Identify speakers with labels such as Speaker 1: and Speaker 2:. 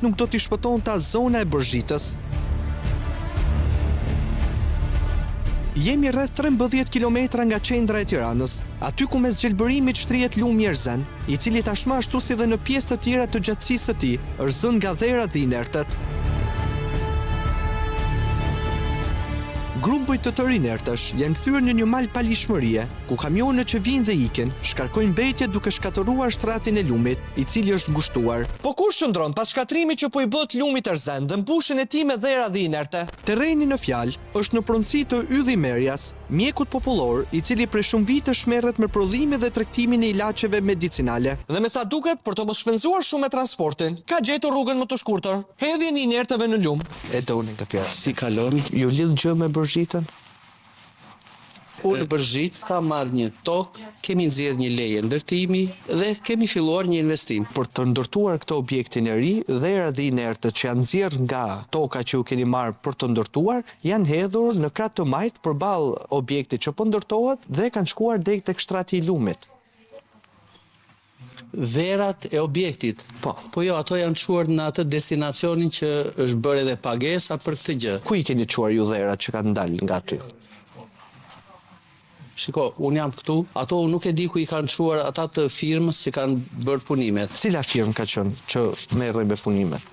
Speaker 1: nuk do t'i shpëtonte as zona e Bërzhitës. Jemi rreth 13 kilometra nga qendra e Tiranës, aty ku mes gjelbërimit shtrihet lumi Erzen, i cili tashmë ashtu si dhe në pjesë të tjera të gjatësisë së tij, është zënë nga dherat dhe inertët. Grupujt të inertësh janë kthyer në një mal palishmërie, ku kamionët që vinë dhe ikin shkarkojnë mbetje duke shkatëruar shtratin e lumit, i cili është ngushtuar. Po kush qëndron pas shkatrimit që po i bët lumit Erzen dhe mbushjen e tij me dhera dhe inerte? Terreni në fjalë është në pronësi të Ylli Merjas, mjekut popullor, i cili prej shumë vitesh merret me prodhimin dhe tregtimin e ilaçeve medicinale. Dhe me sa duket, për të mos shpenzuar shumë me transportin, ka gjetur rrugën më të shkurtër, hedhjen e inerteve në lum. E doni këtë pjesë.
Speaker 2: Si kalon?
Speaker 1: Ju lidh gjë me Bërzhitën?
Speaker 2: Unë Bërzhit ka marrë një tokë, kemi nxjerrë një leje ndërtimi dhe kemi filluar një investim.
Speaker 1: Për të ndërtuar këtë objektin e ri, dhera dhe inertët që janë nxjerrë nga toka që u keni marrë për të ndërtuar, janë hedhur në krah të majt përballë objektit që po ndërtohet dhe kanë shkuar deri tek shtrati i lumit.
Speaker 2: Dherat e objektit. Po jo, ato janë çuar në atë destinacionin që është bërë edhe pagesa për këtë gjë.
Speaker 1: Ku i keni çuar ju dherat që kanë dalë nga aty?
Speaker 2: Shiko, unë jam këtu, ato nuk e di ku i kanë çuar ata të firmës që kanë bërë punimet.
Speaker 1: Cila firmë ka qenë që merrej me punimet?